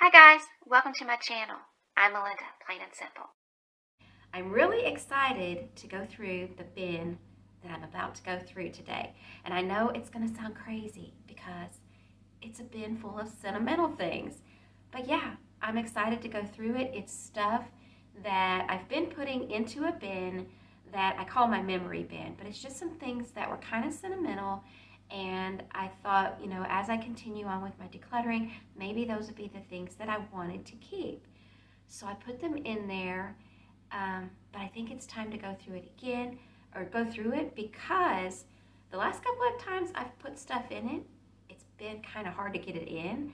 Hi guys, welcome to my channel. I'm Melinda, plain and simple. I'm really excited to go through the bin that I'm about to go through today. And I know it's going to sound crazy because it's a bin full of sentimental things. But yeah, I'm excited to go through it. It's stuff that I've been putting into a bin that I call my memory bin. But it's just some things that were kind of sentimental. And I thought, as I continue on with my decluttering, maybe those would be the things that I wanted to keep. So I put them in there, but I think it's time to go through it again, or go through it, because the last couple of times I've put stuff in it, it's been kind of hard to get it in.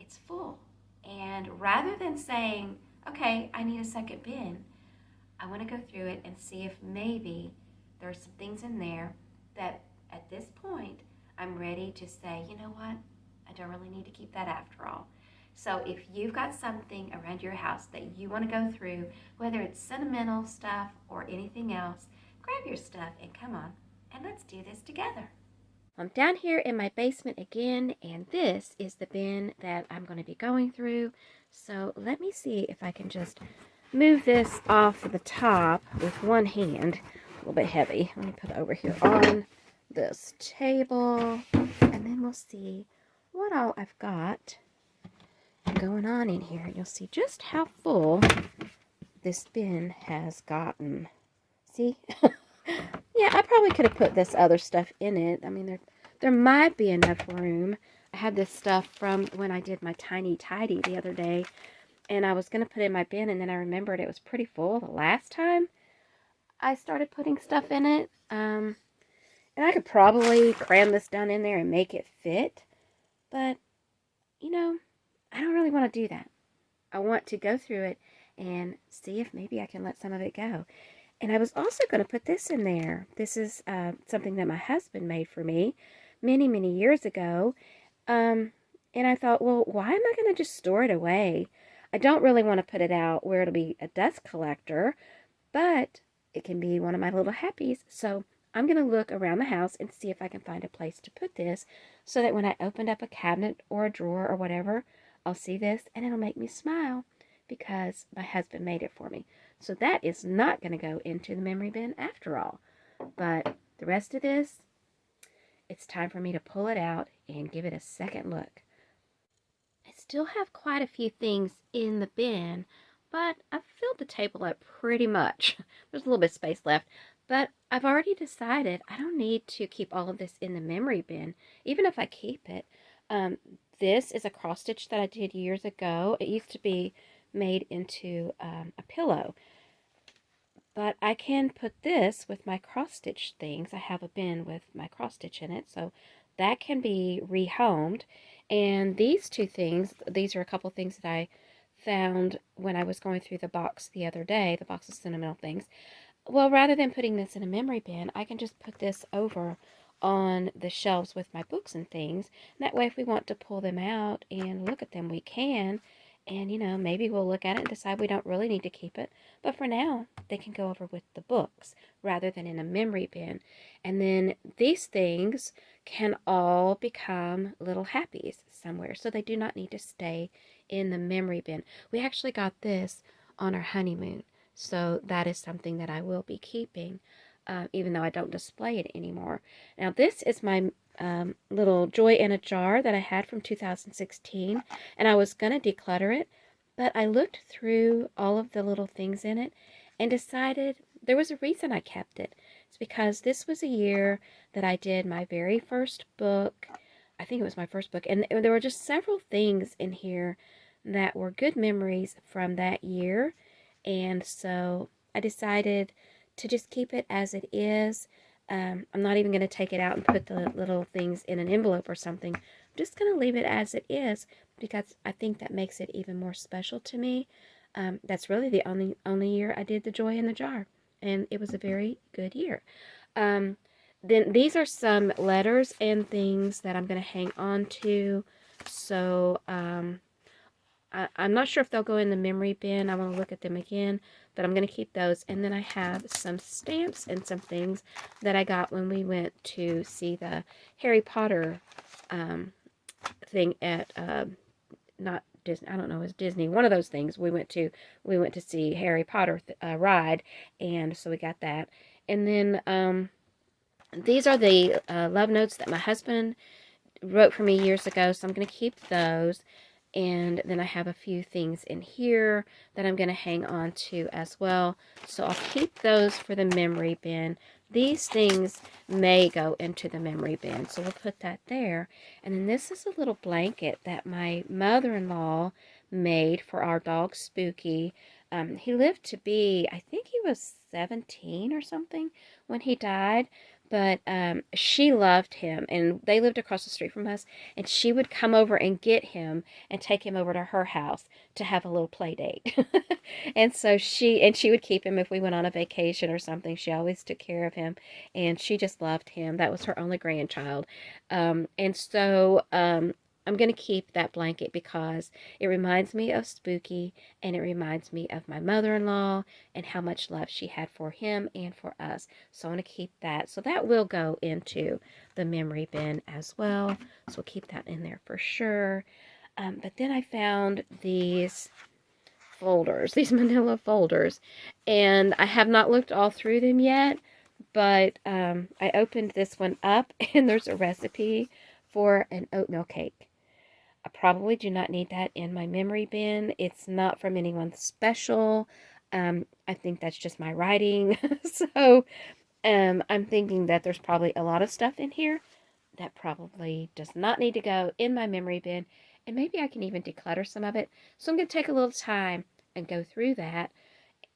It's full. And rather than saying, okay, I need a second bin, I want to go through it and see if maybe there are some things in there that at this point I'm ready to say, you know what, I don't really need to keep that after all. So if you've got something around your house that you want to go through, whether it's sentimental stuff or anything else, grab your stuff and come on, and let's do this together. I'm down here in my basement again, and this is the bin that I'm going to be going through. So let me see if I can just move this off the top with one hand. A little bit heavy. Let me put it over here on this table, and then we'll see what all I've got going on in here. You'll see just how full this bin has gotten. See? Yeah, I probably could have put this other stuff in it. I mean, there might be enough room. I had this stuff from when I did my tiny tidy the other day, and I was going to put it in my bin, and then I remembered it was pretty full the last time I started putting stuff in it. And I could probably cram this down in there and make it fit, but, I don't really want to do that. I want to go through it and see if maybe I can let some of it go. And I was also going to put this in there. This is something that my husband made for me many, many years ago. And I thought, well, why am I going to just store it away? I don't really want to put it out where it'll be a dust collector, but it can be one of my little happies. So I'm going to look around the house and see if I can find a place to put this so that when I opened up a cabinet or a drawer or whatever, I'll see this and it'll make me smile because my husband made it for me. So that is not going to go into the memory bin after all. But the rest of this, it's time for me to pull it out and give it a second look. I still have quite a few things in the bin, but I've filled the table up pretty much. There's a little bit of space left, but I've already decided I don't need to keep all of this in the memory bin, even if I keep it. This is a cross stitch that I did years ago. It used to be made into a pillow, but I can put this with my cross stitch things. I have a bin with my cross stitch in it, so that can be rehomed. And these two things, these are a couple things that I found when I was going through the box the other day, the box of sentimental things. Well, rather than putting this in a memory bin, I can just put this over on the shelves with my books and things. And that way, if we want to pull them out and look at them, we can. And, maybe we'll look at it and decide we don't really need to keep it. But for now, they can go over with the books rather than in a memory bin. And then these things can all become little happies somewhere. So they do not need to stay in the memory bin. We actually got this on our honeymoon. So that is something that I will be keeping, even though I don't display it anymore. Now this is my little Joy in a Jar that I had from 2016, and I was going to declutter it, but I looked through all of the little things in it and decided there was a reason I kept it. It's because this was a year that I did my very first book. I think it was my first book, and there were just several things in here that were good memories from that year. And so I decided to just keep it as it is. I'm not even going to take it out and put the little things in an envelope or something. I'm just going to leave it as it is because I think that makes it even more special to me. That's really the only year I did the Joy in the Jar, and it was a very good year. Then these are some letters and things that I'm going to hang on to. So I'm not sure if they'll go in the memory bin. I want to look at them again, but I'm going to keep those. And then I have some stamps and some things that I got when we went to see the Harry Potter thing at, not Disney. I don't know, it was Disney. One of those things we went to. We went to see Harry Potter ride, and so we got that. And then these are the love notes that my husband wrote for me years ago, so I'm going to keep those. And then I have a few things in here that I'm going to hang on to as well. So I'll keep those for the memory bin. These things may go into the memory bin, so we'll put that there. And then this is a little blanket that my mother-in-law made for our dog Spooky. He lived to be, I think he was 17 or something when he died. But she loved him, and they lived across the street from us, and she would come over and get him and take him over to her house to have a little play date. And so she would keep him if we went on a vacation or something. She always took care of him, and she just loved him. That was her only grandchild. And so I'm going to keep that blanket because it reminds me of Spooky, and it reminds me of my mother-in-law and how much love she had for him and for us. So I want to keep that. So that will go into the memory bin as well. So we'll keep that in there for sure. But then I found these folders, these manila folders, and I have not looked all through them yet, but I opened this one up, and there's a recipe for an oatmeal cake. I probably do not need that in my memory bin. It's not from anyone special. I think that's just my writing. So I'm thinking that there's probably a lot of stuff in here that probably does not need to go in my memory bin. And maybe I can even declutter some of it. So I'm going to take a little time and go through that.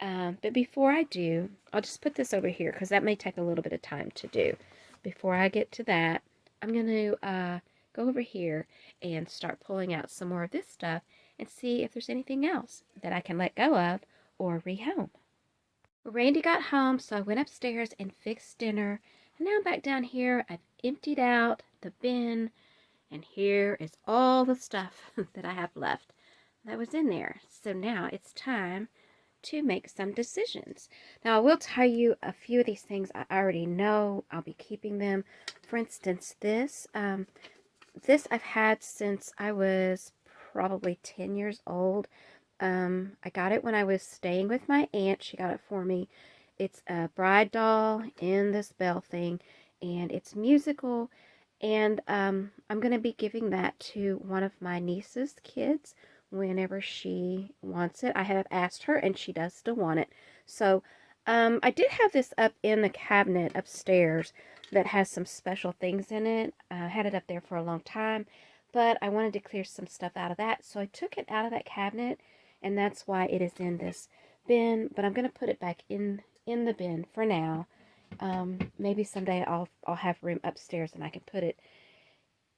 But before I do, I'll just put this over here because that may take a little bit of time to do. Before I get to that, I'm going to go over here and start pulling out some more of this stuff and see if there's anything else that I can let go of or rehome. Randy got home, so I went upstairs and fixed dinner. And now I'm back down here. I've emptied out the bin, and here is all the stuff that I have left that was in there. So now it's time to make some decisions. Now I will tell you a few of these things I already know. I'll be keeping them. For instance, this I've had since I was probably 10 years old. I got it when I was staying with my aunt. She got it for me. It's a bride doll in this bell thing, and it's musical. And I'm going to be giving that to one of my niece's kids whenever she wants it. I have asked her, and she does still want it. So I did have this up in the cabinet upstairs that has some special things in it. I had it up there for a long time, but I wanted to clear some stuff out of that. So I took it out of that cabinet, and that's why it is in this bin. But I'm going to put it back in the bin for now. Maybe someday I'll have room upstairs and I can put it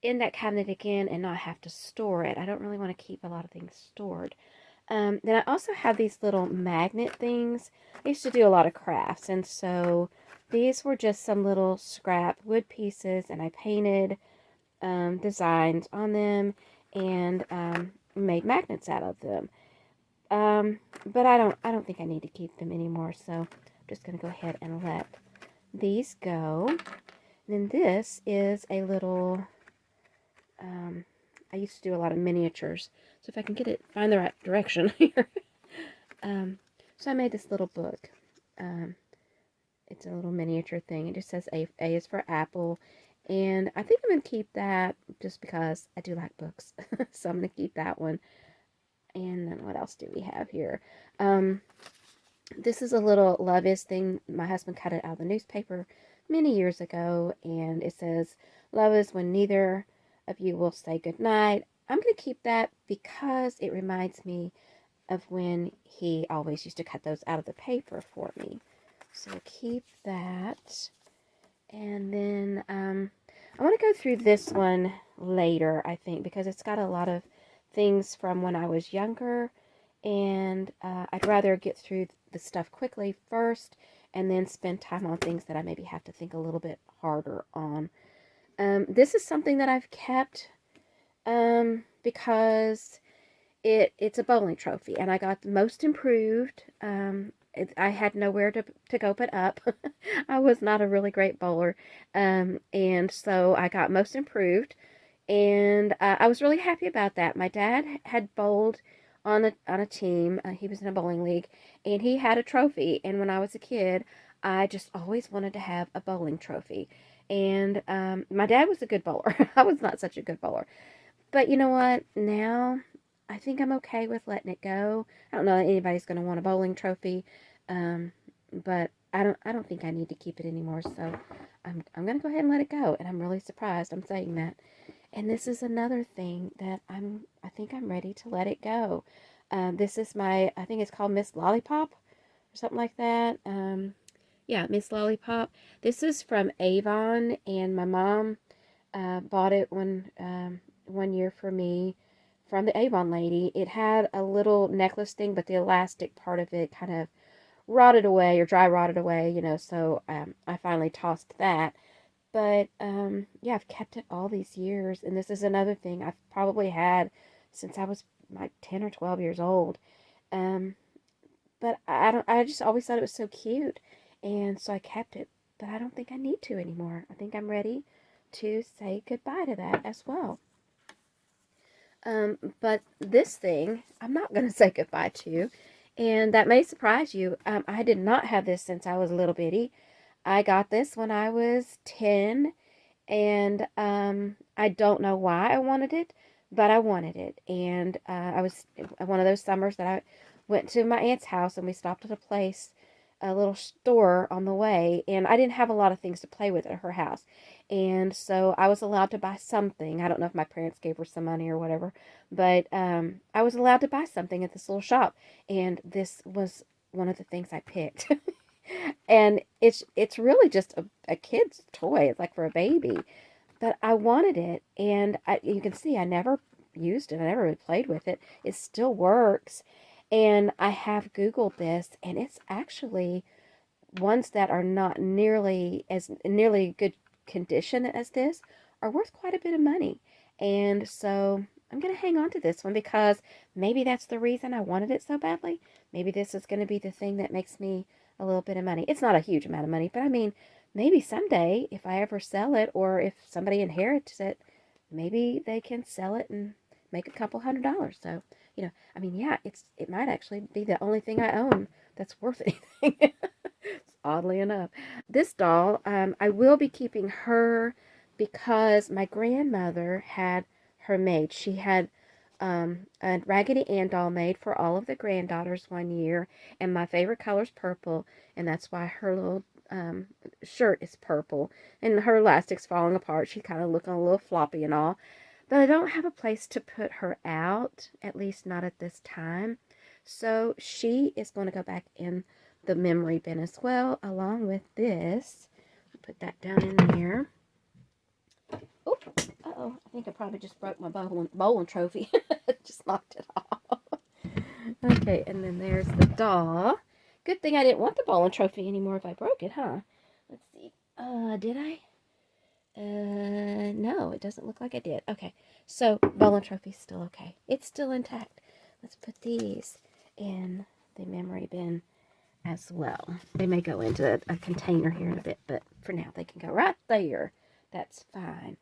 in that cabinet again and not have to store it. I don't really want to keep a lot of things stored. Then I also have these little magnet things. I used to do a lot of crafts, and so these were just some little scrap wood pieces, and I painted designs on them and made magnets out of them. But I don't think I need to keep them anymore, so I'm just going to go ahead and let these go. And then this is a little, I used to do a lot of miniatures, so if I can find the right direction here. So I made this little book. It's a little miniature thing. It just says A is for apple, and I think I'm going to keep that just because I do like books. So I'm going to keep that one. And then what else do we have here? This is a little Love Is thing. My husband cut it out of the newspaper many years ago, and it says, "Love is when neither of you will say goodnight." I'm going to keep that because it reminds me of when he always used to cut those out of the paper for me. So we'll keep that. And then I want to go through this one later, I think, because it's got a lot of things from when I was younger, and I'd rather get through the stuff quickly first and then spend time on things that I maybe have to think a little bit harder on. This is something that I've kept because it's a bowling trophy, and I got most improved. I had nowhere to go but up. I was not a really great bowler, and so I got most improved And I was really happy about that. My dad had bowled on a team. He was in a bowling league, and he had a trophy. And when I was a kid, I just always wanted to have a bowling trophy. And my dad was a good bowler. I was not such a good bowler. But you know what? Now I think I'm okay with letting it go. I don't know that anybody's going to want a bowling trophy, um, but I don't think I need to keep it anymore. So I'm going to go ahead and let it go. And I'm really surprised I'm saying that. And this is another thing that I think I'm ready to let it go. This is I think it's called Miss Lollipop or something like that. Yeah, Miss Lollipop. This is from Avon, and my mom bought it one year for me from the Avon lady. It had a little necklace thing, but the elastic part of it kind of rotted away or dry rotted away, so I finally tossed that. But yeah, I've kept it all these years, and this is another thing I've probably had since I was like 10 or 12 years old. Um, but I just always thought it was so cute, and so I kept it. But I don't think I need to anymore. I think I'm ready to say goodbye to that as well. But this thing, I'm not going to say goodbye to, and that may surprise you. I did not have this since I was a little bitty. I got this when I was 10, and I don't know why I wanted it, but I wanted it. And I was one of those summers that I went to my aunt's house, and we stopped at a little store on the way, and I didn't have a lot of things to play with at her house. And so I was allowed to buy something. I don't know if my parents gave her some money or whatever, but I was allowed to buy something at this little shop, and this was one of the things I picked. And it's really just a kid's toy. It's like for a baby. But I wanted it, and you can see I never used it. I never really played with it. It still works. And I have Googled this, and it's actually ones that are not nearly good condition as this are worth quite a bit of money. And so I'm going to hang on to this one because maybe that's the reason I wanted it so badly. Maybe this is going to be the thing that makes me a little bit of money. It's not a huge amount of money, but I mean, maybe someday if I ever sell it or if somebody inherits it, maybe they can sell it and make a couple $100. So, I mean, yeah, it might actually be the only thing I own that's worth anything. Oddly enough. This doll, I will be keeping her because my grandmother had her made. She had a Raggedy Ann doll made for all of the granddaughters one year, and my favorite color is purple, and that's why her little shirt is purple, and her elastic's falling apart. She's kind of looking a little floppy and all, but I don't have a place to put her out, at least not at this time. So she is going to go back in the memory bin as well, along with this. Put that down in there. Oh, uh-oh, I think I probably just broke my bowling trophy. Just knocked it off. Okay, and then there's the doll. Good thing I didn't want the bowling trophy anymore if I broke it, huh? Let's see. Did I? No, it doesn't look like I did. Okay, so bowling trophy's still okay. It's still intact. Let's put these in the memory bin as well. They may go into a container here in a bit, but for now they can go right there. That's fine.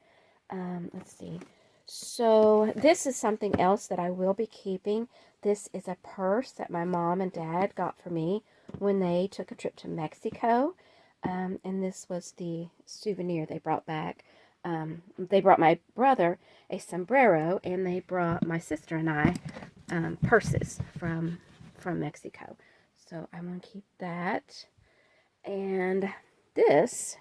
Let's see. So this is something else that I will be keeping. This is a purse that my mom and dad got for me when they took a trip to Mexico. And this was the souvenir they brought back. They brought my brother a sombrero, and they brought my sister and I purses from Mexico. So I'm going to keep that. And this,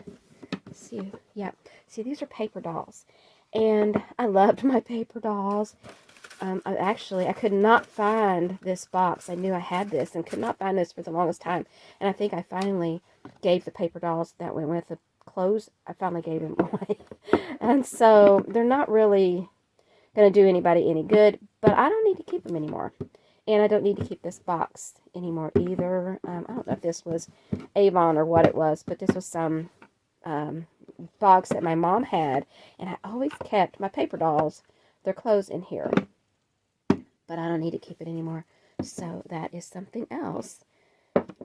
see, yeah, see, these are paper dolls. And I loved my paper dolls. I could not find this box. I knew I had this and could not find this for the longest time. And I think I finally gave the paper dolls that went with the clothes. I finally gave them away. And so they're not really going to do anybody any good, but I don't need to keep them anymore. And I don't need to keep this box anymore either. I don't know if this was Avon or what it was, but this was some box that my mom had. And I always kept my paper dolls, their clothes in here. But I don't need to keep it anymore. So that is something else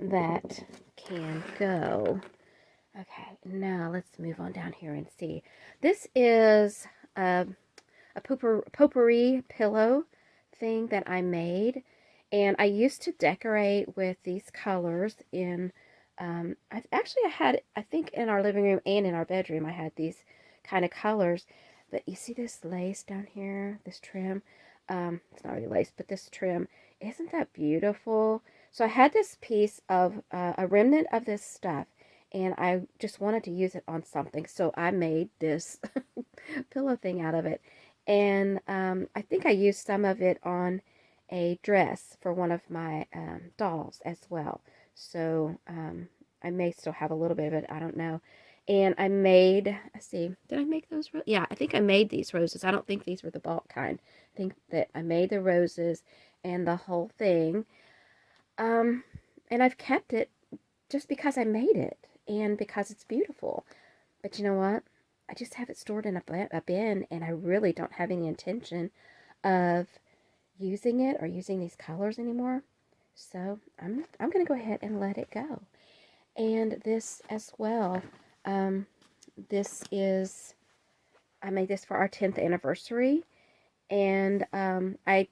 that can go. Okay, now let's move on down here and see. This is potpourri pillow thing that I made. And I used to decorate with these colors in, I had, I think in our living room and in our bedroom, I had these kind of colors. But you see this lace down here, this trim? It's not really lace, but this trim. Isn't that beautiful? So I had this piece of a remnant of this stuff, and I just wanted to use it on something. So I made this pillow thing out of it. And I think I used some of it on a dress for one of my dolls as well. So I may still have a little bit of it. I don't know. And I made, let's see, did I make those? Yeah, I think I made these roses. I don't think these were the bulk kind. I think that I made the roses and the whole thing. And I've kept it just because I made it and because it's beautiful. But you know what? I just have it stored in a bin, and I really don't have any intention of using it or using these colors anymore. So I'm going to go ahead and let it go. And this as well, this is, I made this for our 10th anniversary, and I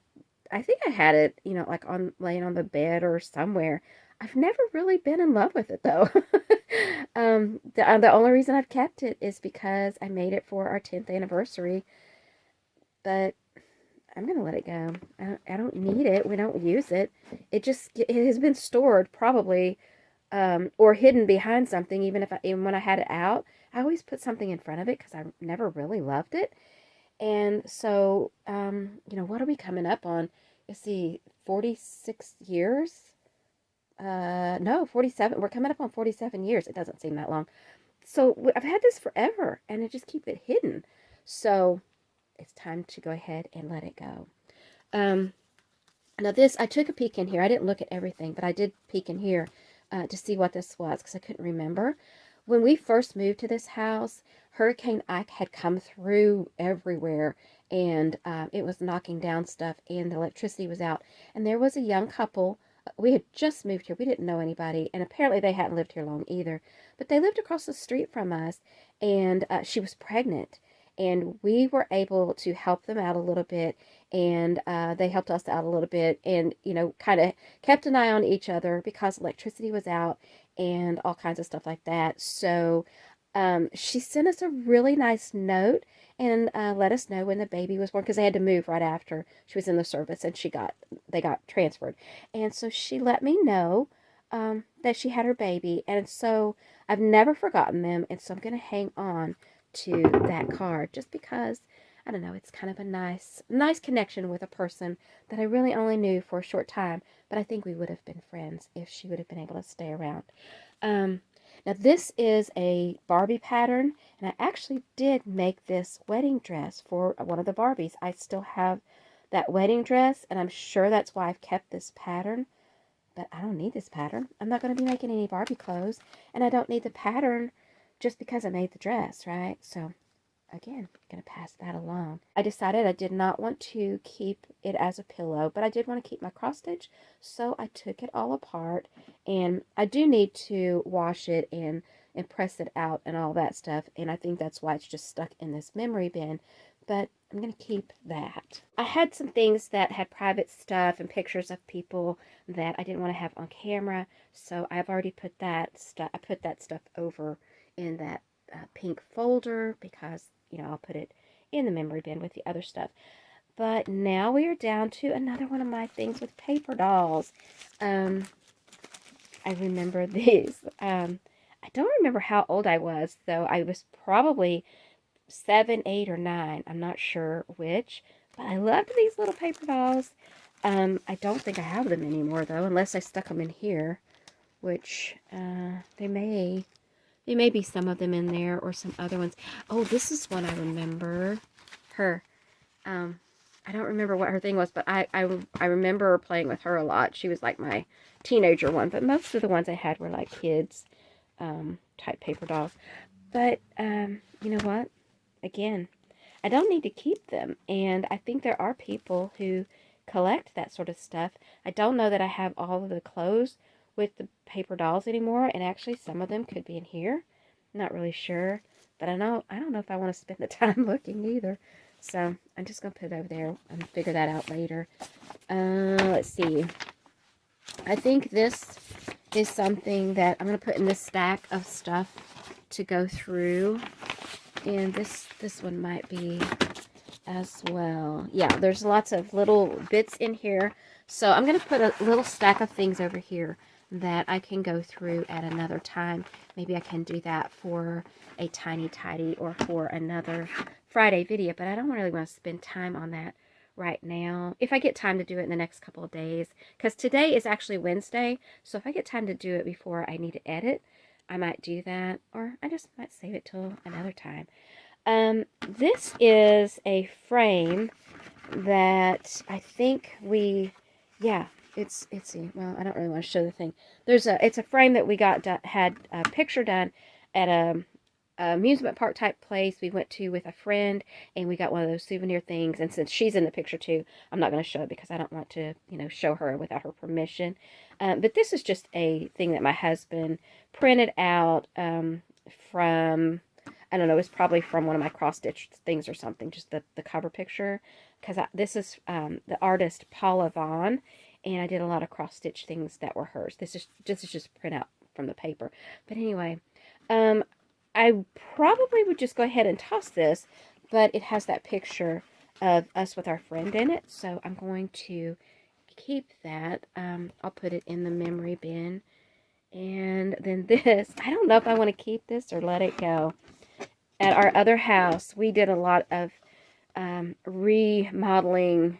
think I had it, you know, like on laying on the bed or somewhere. I've never really been in love with it though. The only reason I've kept it is because I made it for our 10th anniversary, but I'm gonna let it go. I don't need it. We don't use it. It has been stored probably, or hidden behind something. Even when I had it out, I always put something in front of it because I never really loved it. And so, you know, what are we coming up on? Let's see, 46 years? No, 47. We're coming up on 47 years. It doesn't seem that long. So I've had this forever, and I just keep it hidden. So it's time to go ahead and let it go. Now this, I took a peek in here. I didn't look at everything, but I did peek in here to see what this was because I couldn't remember. When we first moved to this house, Hurricane Ike had come through everywhere, and it was knocking down stuff, and the electricity was out. And there was a young couple. We had just moved here. We didn't know anybody, and apparently they hadn't lived here long either. But they lived across the street from us, and she was pregnant. And we were able to help them out a little bit, and they helped us out a little bit, and, you know, kind of kept an eye on each other because electricity was out and all kinds of stuff like that. So she sent us a really nice note and let us know when the baby was born because they had to move right after she was in the service, and they got transferred. And so she let me know that she had her baby, and so I've never forgotten them, and so I'm going to hang on to that card just because, I don't know, it's kind of a nice connection with a person that I really only knew for a short time, but I think we would have been friends if she would have been able to stay around. Now this is a Barbie pattern, and I actually did make this wedding dress for one of the Barbies. I still have that wedding dress, and I'm sure that's why I've kept this pattern, but I don't need this pattern. I'm not going to be making any Barbie clothes, and I don't need the pattern just because I made the dress, right? So again, I'm going to pass that along. I decided I did not want to keep it as a pillow, but I did want to keep my cross stitch, so I took it all apart, and I do need to wash it and press it out and all that stuff, and I think that's why it's just stuck in this memory bin, but I'm going to keep that. I had some things that had private stuff and pictures of people that I didn't want to have on camera, so I've already put that stuff, I put that stuff over in that pink folder because, you know, I'll put it in the memory bin with the other stuff. But now we are down to another one of my things with paper dolls. I remember these. I don't remember how old I was, though. I was probably 7, 8, or 9. I'm not sure which. But I loved these little paper dolls. I don't think I have them anymore, though, unless I stuck them in here, which they may be some of them in there or some other ones. Oh, this is one I remember. Her. I don't remember what her thing was, but I remember playing with her a lot. She was like my teenager one, but most of the ones I had were like kids type paper dolls. But you know what? Again, I don't need to keep them, and I think there are people who collect that sort of stuff. I don't know that I have all of the clothes with the paper dolls anymore, and actually some of them could be in here. I'm not really sure, but I don't know if I want to spend the time looking either. So I'm just going to put it over there and figure that out later. Let's see. I think this is something that I'm going to put in this stack of stuff to go through. And this one might be as well. Yeah, there's lots of little bits in here. So I'm going to put a little stack of things over here that I can go through at another time. Maybe I can do that for a tiny tidy or for another Friday video, but I don't really want to spend time on that right now. If I get time to do it in the next couple of days, because today is actually Wednesday, so if I get time to do it before I need to edit, I might do that, or I just might save it till another time. This is a frame that I think well, I don't really want to show the thing. It's a frame that we had a picture done at a amusement park type place we went to with a friend, and we got one of those souvenir things. And since she's in the picture too, I'm not going to show it because I don't want to, show her without her permission. But this is just a thing that my husband printed out from, I don't know, it's probably from one of my cross-stitch things or something, just the cover picture. Because this is the artist Paula Vaughn, and I did a lot of cross-stitch things that were hers. This is just print out from the paper. But anyway, I probably would just go ahead and toss this, but it has that picture of us with our friend in it, so I'm going to keep that. I'll put it in the memory bin. And then this, I don't know if I want to keep this or let it go. At our other house, we did a lot of remodeling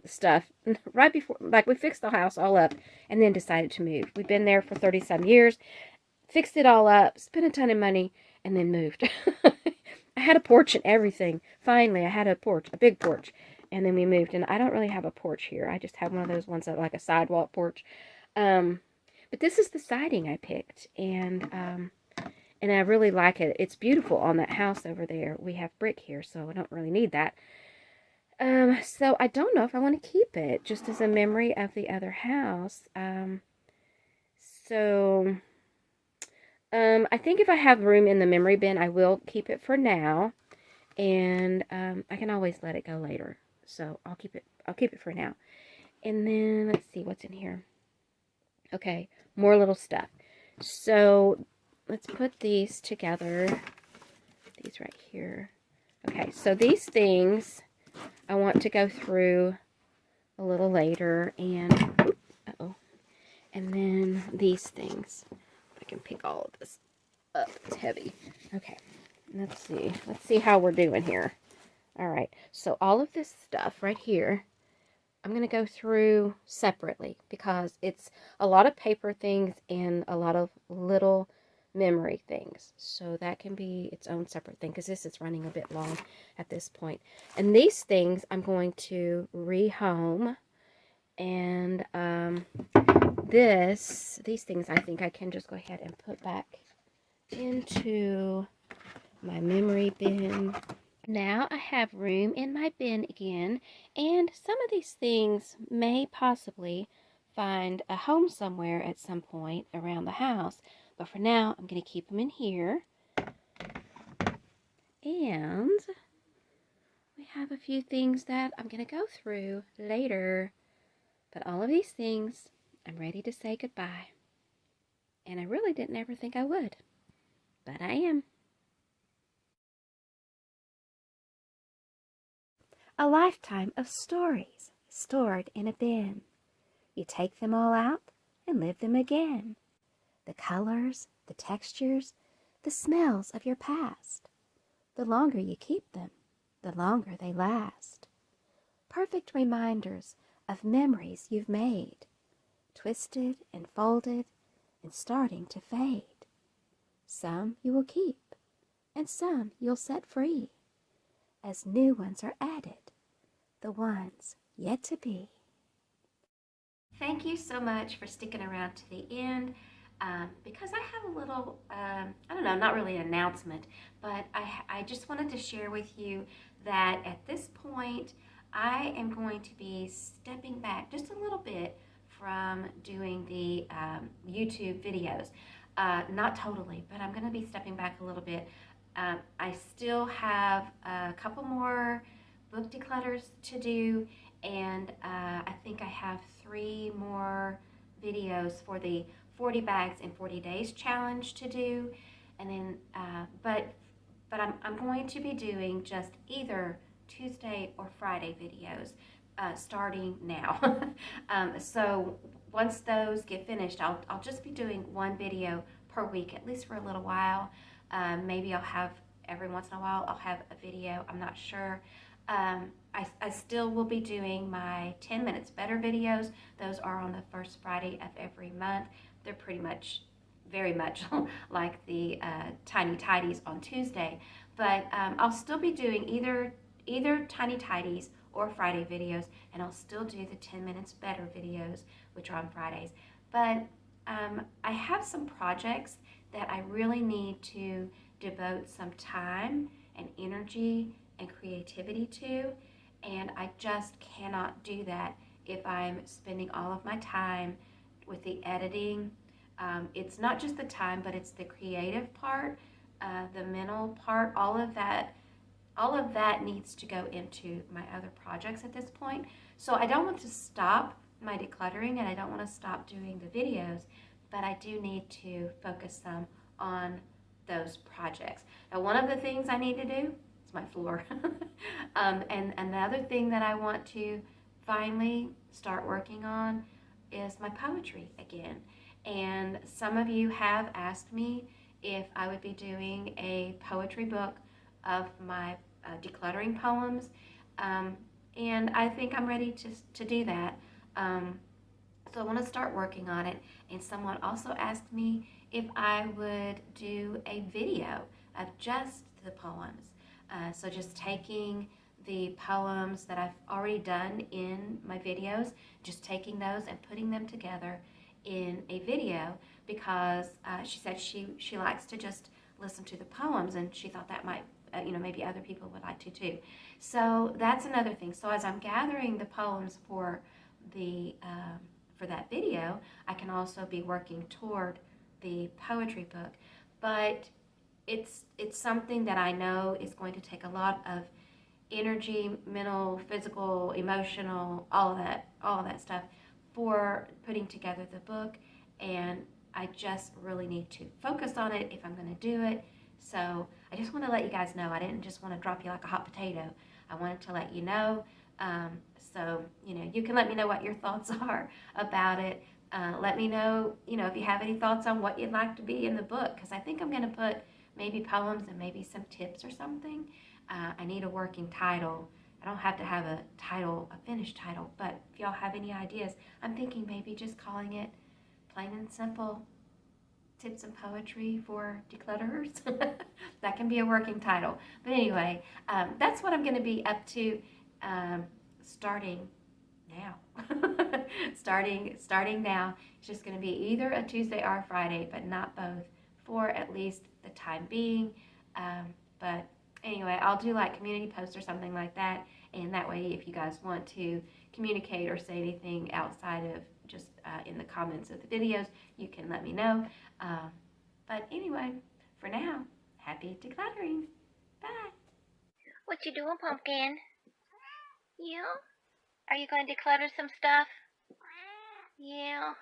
stuff right before, like we fixed the house all up and then decided to move. We've been there for 30-some years, fixed it all up, spent a ton of money, and then moved. I had a porch and everything. Finally, I had a porch, a big porch, and then we moved. And I don't really have a porch here. I just have one of those ones that like a sidewalk porch. But this is the siding I picked, and I really like it. It's beautiful on that house over there. We have brick here, so I don't really need that. So I don't know if I want to keep it just as a memory of the other house. I think if I have room in the memory bin, I will keep it for now, and I can always let it go later. So I'll keep it for now. And then let's see what's in here. Okay, more little stuff. So let's put these together. These right here. Okay, so these things I want to go through a little later, and and then these things. I can pick all of this up. It's heavy. Okay, let's see how we're doing here. All right, so all of this stuff right here, I'm going to go through separately because it's a lot of paper things and a lot of little memory things. So that can be its own separate thing because this is running a bit long at this point. And these things I'm going to rehome. And these things I think I can just go ahead and put back into my memory bin. Now I have room in my bin again, and some of these things may possibly find a home somewhere at some point around the house, but for now I'm going to keep them in here. And we have a few things that I'm going to go through later, but all of these things I'm ready to say goodbye. And I really didn't ever think I would, but I am. A lifetime of stories stored in a bin. You take them all out and live them again. The colors, the textures, the smells of your past. The longer you keep them, the longer they last. Perfect reminders of memories you've made, twisted and folded and starting to fade. Some you will keep, and some you'll set free, as new ones are added, the ones yet to be. Thank you so much for sticking around to the end, because I have a little, I don't know, not really an announcement, but I just wanted to share with you that at this point, I am going to be stepping back just a little bit from doing the YouTube videos. Not totally, but I'm going to be stepping back a little bit. I still have a couple more book declutters to do, and I think I have 3 more videos for the 40 bags in 40 days challenge to do, and then but I'm going to be doing just either Tuesday or Friday videos starting now. So once those get finished, I'll just be doing one video per week, at least for a little while. Maybe I'll have every once in a while I'll have a video. I'm not sure. I still will be doing my 10 minutes better videos. Those are on the first Friday of every month. They're pretty much, very much like the Tiny Tidies on Tuesday. But I'll still be doing either Tiny Tidies or Friday videos, and I'll still do the 10 minutes better videos, which are on Fridays. But I have some projects that I really need to devote some time and energy and creativity to, and I just cannot do that if I'm spending all of my time with the editing. It's not just the time, but it's the creative part, the mental part. All of that needs to go into my other projects at this point. So I don't want to stop my decluttering, and I don't want to stop doing the videos, but I do need to focus some on those projects. Now, one of the things I need to do is my floor. And another thing that I want to finally start working on is my poetry again. And some of you have asked me if I would be doing a poetry book of my decluttering poems. And I think I'm ready to do that. So I want to start working on it. And someone also asked me if I would do a video of just the poems. So just taking the poems that I've already done in my videos, just taking those and putting them together in a video, because she said she likes to just listen to the poems, and she thought that might, maybe other people would like to too. So that's another thing. So as I'm gathering the poems for that video, I can also be working toward the poetry book. But it's something that I know is going to take a lot of energy, mental, physical, emotional, all of that stuff for putting together the book, and I just really need to focus on it if I'm going to do it. So I just want to let you guys know. I didn't just want to drop you like a hot potato. I wanted to let you know. So you can let me know what your thoughts are about it. Let me know, if you have any thoughts on what you'd like to be in the book, because I think I'm going to put maybe poems and maybe some tips or something. I need a working title. I don't have to have a finished title, but if y'all have any ideas, I'm thinking maybe just calling it Plain and Simple Tips and Poetry for Declutterers. That can be a working title. But anyway, that's what I'm going to be up to starting now. starting now. It's just going to be either a Tuesday or a Friday, but not both, for at least the time being. But anyway, I'll do like community posts or something like that, and that way if you guys want to communicate or say anything outside of just in the comments of the videos, you can let me know. But anyway, for now, happy decluttering. Bye. What you doing, Pumpkin? Yeah? Are you going to declutter some stuff? Yeah.